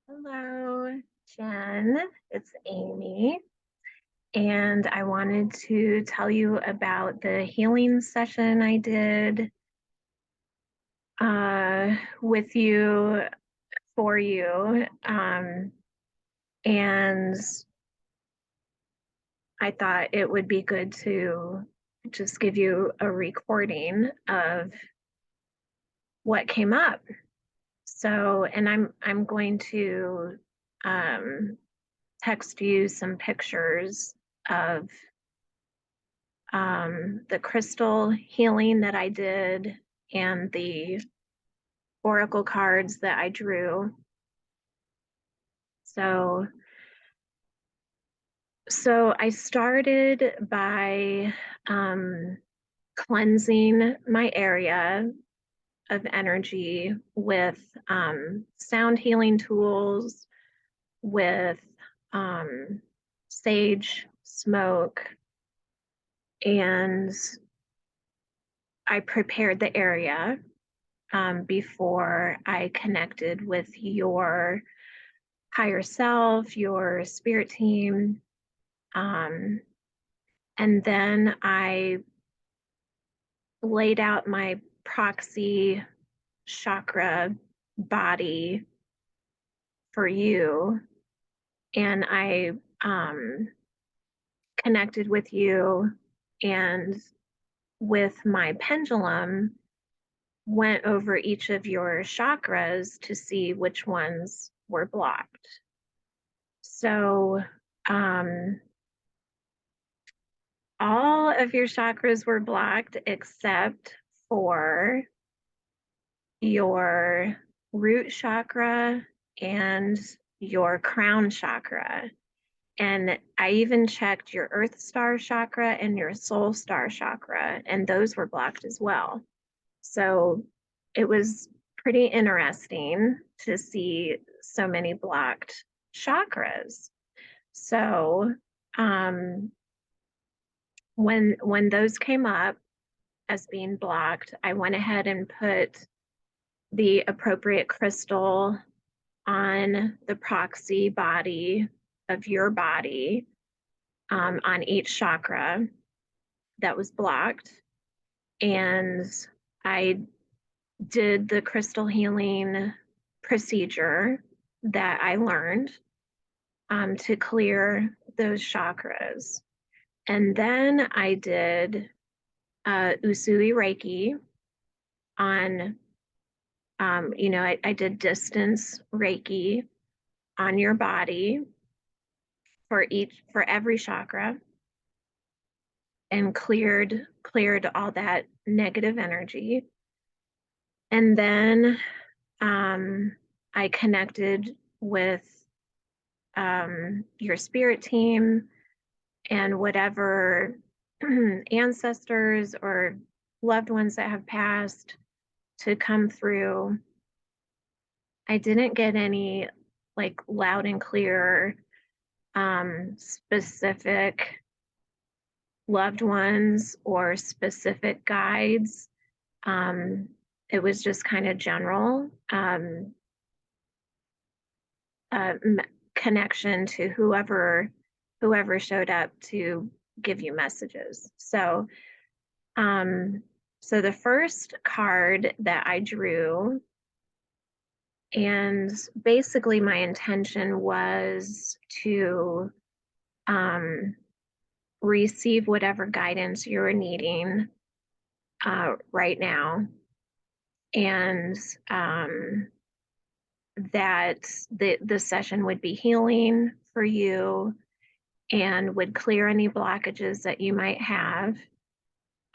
Hello, Jen. It's Amy, and I wanted to tell you about the healing session I did with you for you. And I thought it would be good to just give you a recording of what came up. So, and I'm going to um, text you some pictures of the crystal healing that I did and the oracle cards that I drew. So, so I started by cleansing my area of energy with sound healing tools, with sage, smoke, and I prepared the area before I connected with your higher self, your spirit team. Um, and then I laid out my proxy chakra body for you. And I connected with you and with my pendulum went over each of your chakras to see which ones were blocked. So all of your chakras were blocked except for your root chakra and your crown chakra. And I even checked your earth star chakra and your soul star chakra, and those were blocked as well. So it was pretty interesting to see so many blocked chakras. So when those came up as being blocked, I went ahead and put the appropriate crystal on the proxy body of your body on each chakra that was blocked. And I did the crystal healing procedure that I learned to clear those chakras. And then I did Usui Reiki on, I did distance Reiki on your body for every chakra and cleared all that negative energy. And then I connected with your spirit team and whatever ancestors or loved ones that have passed to come through. I didn't get any like loud and clear specific loved ones or specific guides. It was just kind of general connection to whoever showed up to give you messages. So so the first card that I drew, and basically my intention was to receive whatever guidance you're needing right now, and that the session would be healing for you and would clear any blockages that you might have,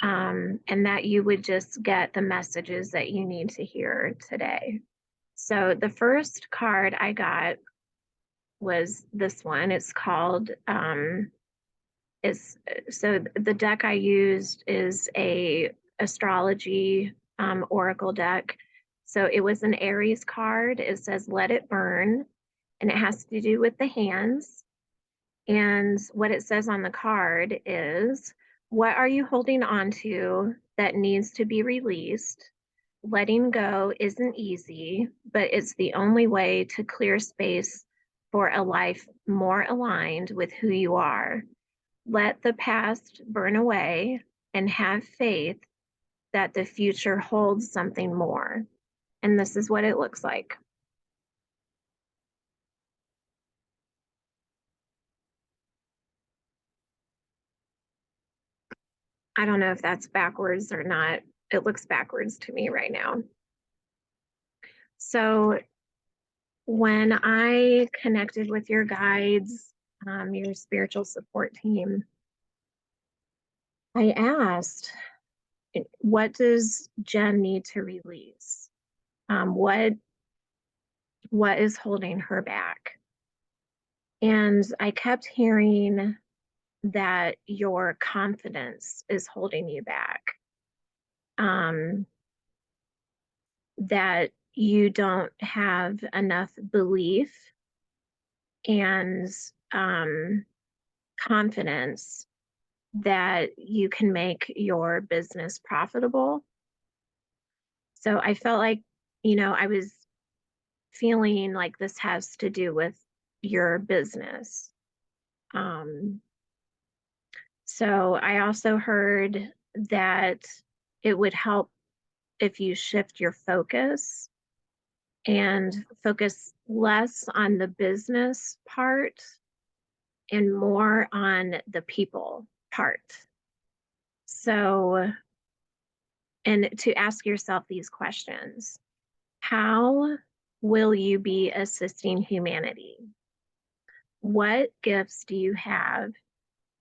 and that you would just get the messages that you need to hear today. So the first card I got was this one. It's called so the deck I used is a astrology oracle deck. So it was an Aries card. It says let it burn, and it has to do with the hands. And what it says on the card is, What are you holding on to that needs to be released? Letting go isn't easy, but it's the only way to clear space for a life more aligned with who you are. Let the past burn away and have faith that the future holds something more. And this is what it looks like. I don't know if that's backwards or not. It looks backwards to me right now. So when I connected with your guides, your spiritual support team, I asked, what does Jen need to release? What is holding her back? And I kept hearing that your confidence is holding you back. That you don't have enough belief and confidence that you can make your business profitable. So I felt like, I was feeling like this has to do with your business. So I also heard that it would help if you shift your focus and focus less on the business part and more on the people part. So, and to ask yourself these questions: how will you be assisting humanity? What gifts do you have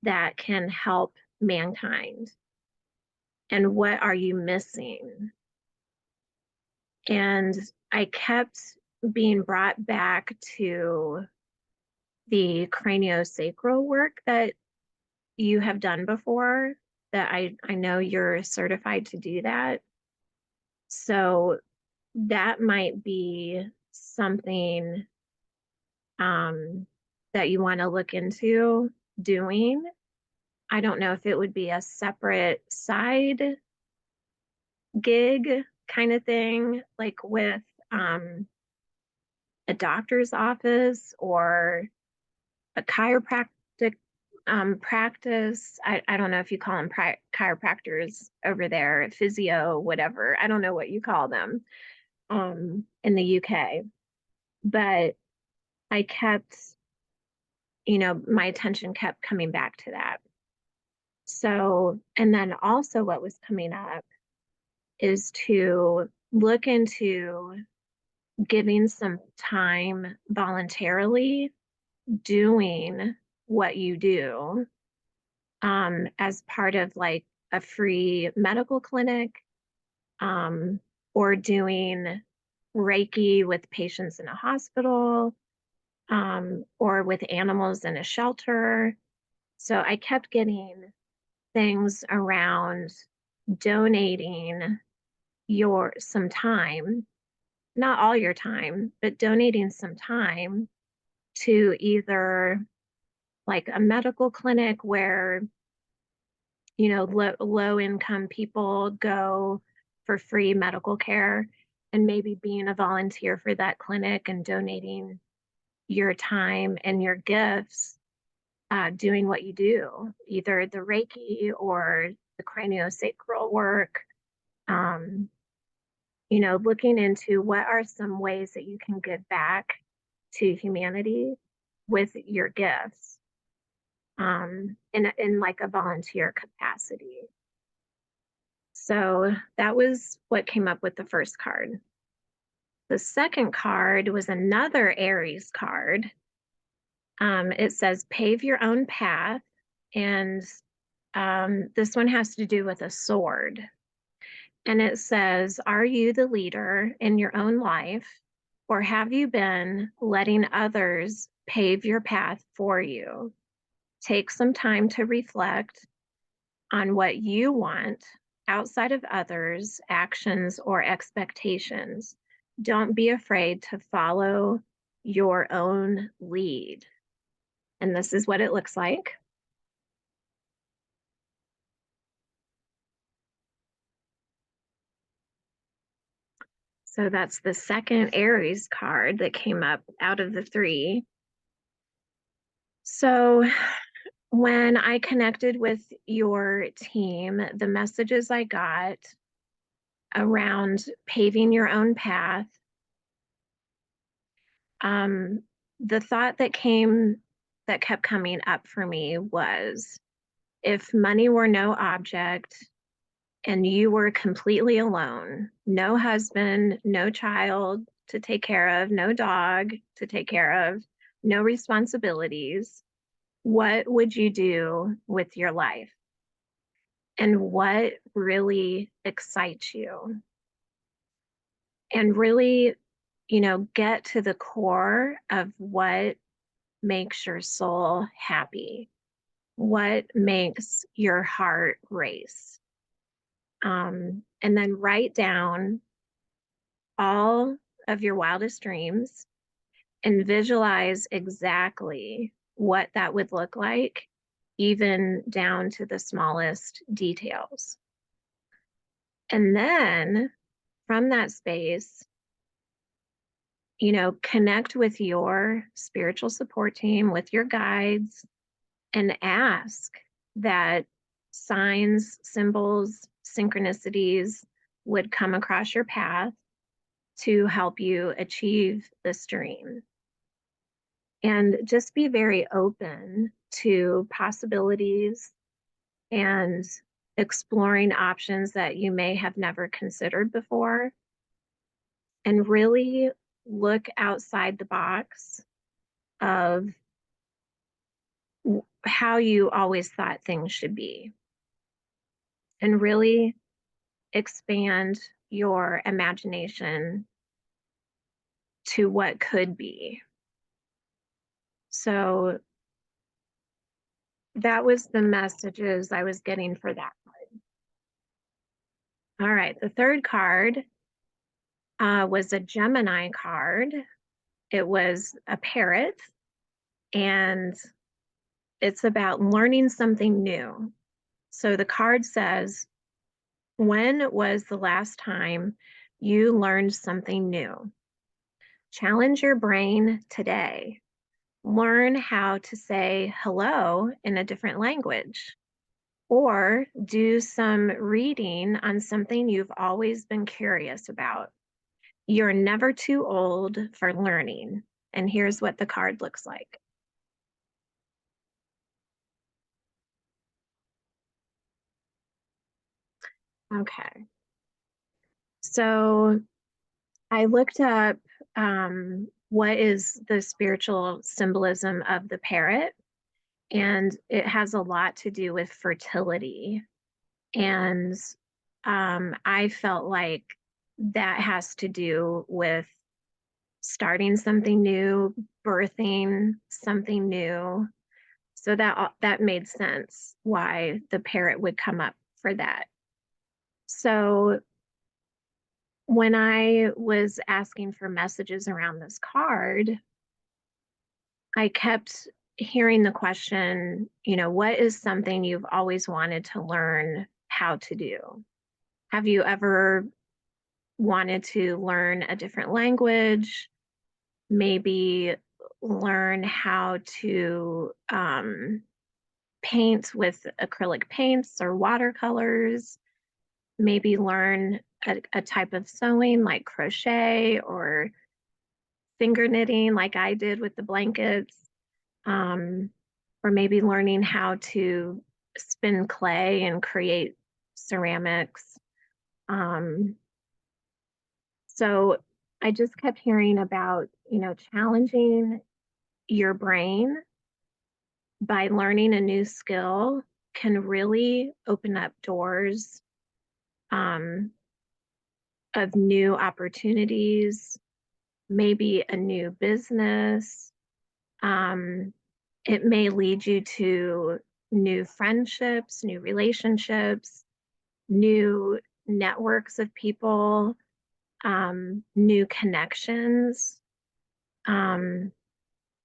that can help mankind? And what are you missing? And I kept being brought back to the craniosacral work that you have done before, that I know you're certified to do that. So that might be something that you want to look into doing. I don't know if it would be a separate side gig kind of thing, like with a doctor's office or a chiropractic practice. I don't know if you call them chiropractors over there, physio, whatever. I don't know what you call them in the UK. But I kept, my attention kept coming back to that. So, and then also what was coming up is to look into giving some time voluntarily doing what you do as part of like a free medical clinic, um, or doing Reiki with patients in a hospital, or with animals in a shelter. So I kept getting things around donating some time, not all your time, but donating some time to either like a medical clinic where, low income people go for free medical care, and maybe being a volunteer for that clinic and donating your time and your gifts, doing what you do, either the Reiki or the craniosacral work. Um, looking into what are some ways that you can give back to humanity with your gifts, in like a volunteer capacity. So that was what came up with the first card. The second card was another Aries card. It says pave your own path, and this one has to do with a sword. And it says, are you the leader in your own life, or have you been letting others pave your path for you? Take some time to reflect on what you want outside of others' actions or expectations. Don't be afraid to follow your own lead. And this is what it looks like. So that's the second Aries card that came up out of the three. So when I connected with your team, the messages I got around paving your own path, the thought that kept coming up for me was, if money were no object and you were completely alone, no husband, no child to take care of, no dog to take care of, no responsibilities, what would you do with your life? And what really excites you? And really, get to the core of what makes your soul happy, what makes your heart race. And then write down all of your wildest dreams and visualize exactly what that would look like, even down to the smallest details. And then from that space, connect with your spiritual support team, with your guides, and ask that signs, symbols, synchronicities would come across your path to help you achieve this dream. And just be very open to possibilities and exploring options that you may have never considered before. And really look outside the box of how you always thought things should be. And really expand your imagination to what could be. So that was the messages I was getting for that card. All right, the third card was a Gemini card. It was a parrot, and it's about learning something new. So the card says, when was the last time you learned something new? Challenge your brain today. Learn how to say hello in a different language, or do some reading on something you've always been curious about. You're never too old for learning. And here's what the card looks like. Okay. So I looked up what is the spiritual symbolism of the parrot, and it has a lot to do with fertility. And I felt like that has to do with starting something new, birthing something new. So that made sense why the parrot would come up for that. So when I was asking for messages around this card, I kept hearing the question, what is something you've always wanted to learn how to do? Have you ever wanted to learn a different language? Maybe learn how to paint with acrylic paints or watercolors? Maybe learn a type of sewing like crochet or finger knitting like I did with the blankets, or maybe learning how to spin clay and create ceramics. So I just kept hearing about, challenging your brain by learning a new skill can really open up doors um, of new opportunities, maybe a new business. It may lead you to new friendships, new relationships, new networks of people, new connections. Um,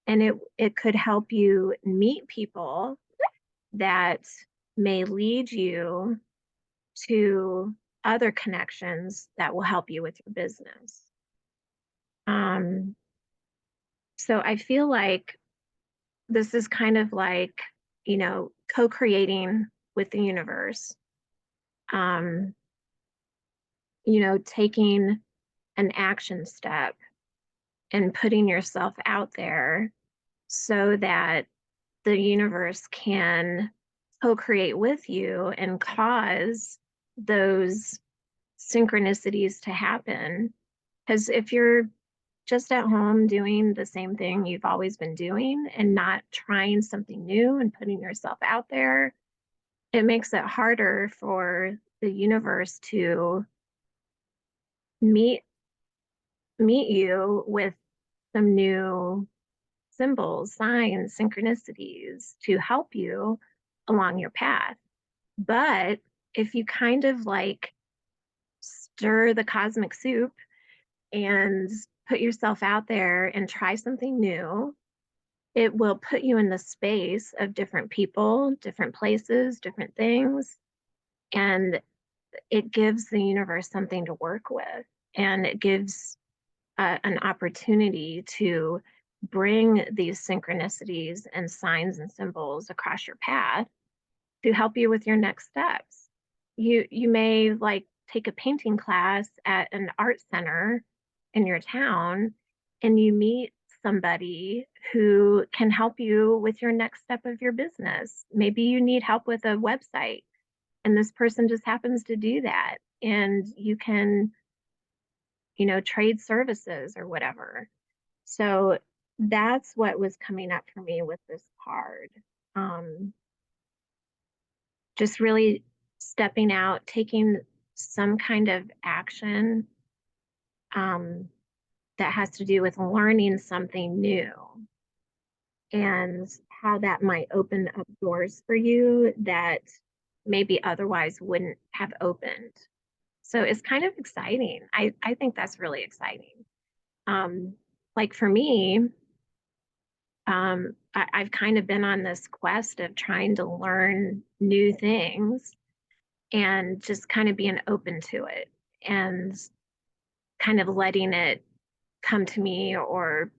and it could help you meet people that may lead you to other connections that will help you with your business. Um, so I feel like this is kind of like, co-creating with the universe. Um, taking an action step and putting yourself out there so that the universe can co-create with you and cause those synchronicities to happen. Because if you're just at home doing the same thing you've always been doing and not trying something new and putting yourself out there, it makes it harder for the universe to meet you with some new symbols, signs, synchronicities to help you along your path. But if you kind of like stir the cosmic soup and put yourself out there and try something new, it will put you in the space of different people, different places, different things. And it gives the universe something to work with. And it gives an opportunity to bring these synchronicities and signs and symbols across your path to help you with your next steps. You may like take a painting class at an art center in your town and you meet somebody who can help you with your next step of your business. Maybe you need help with a website and this person just happens to do that and you can trade services or whatever. So that's what was coming up for me with this card. Um, just really stepping out, taking some kind of action um, that has to do with learning something new and how that might open up doors for you that maybe otherwise wouldn't have opened. So it's kind of exciting. I think that's really exciting. Um, like for me, I've kind of been on this quest of trying to learn new things and just kind of being open to it and kind of letting it come to me or,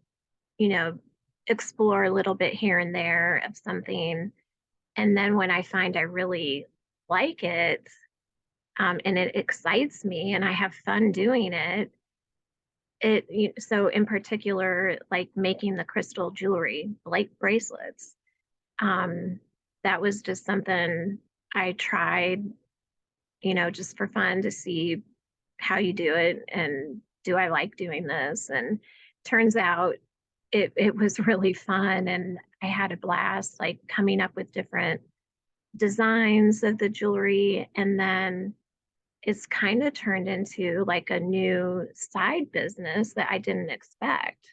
you know, explore a little bit here and there of something. And then when I find I really like it and it excites me and I have fun doing it, so in particular, like making the crystal jewelry, like bracelets, um, that was just something I tried, just for fun to see how you do it and do I like doing this? And turns out it was really fun and I had a blast like coming up with different designs of the jewelry and then it's kind of turned into like a new side business that I didn't expect.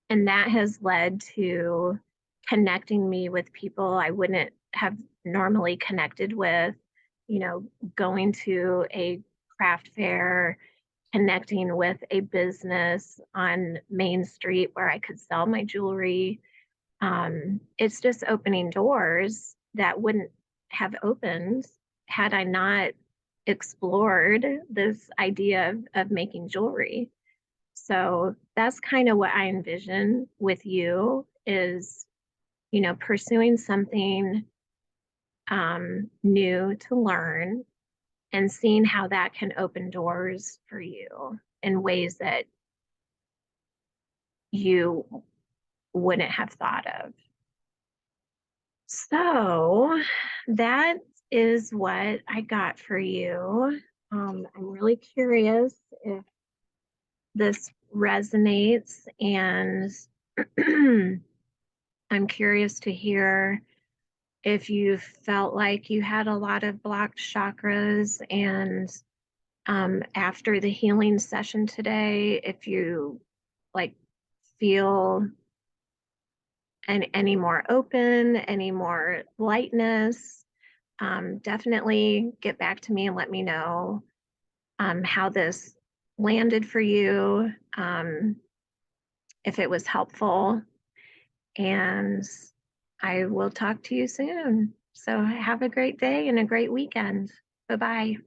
And that has led to connecting me with people I wouldn't have normally connected with, going to a craft fair, connecting with a business on Main Street where I could sell my jewelry. It's just opening doors that wouldn't have opened had I not explored this idea of making jewelry. So that's kind of what I envision with you is, pursuing something new to learn and seeing how that can open doors for you in ways that you wouldn't have thought of. So that is what I got for you. I'm really curious if this resonates, and I'm curious to hear if you felt like you had a lot of blocked chakras and after the healing session today, if you like feel any more open, any more lightness, definitely get back to me and let me know how this landed for you, if it was helpful, and I will talk to you soon. So have a great day and a great weekend. Bye bye.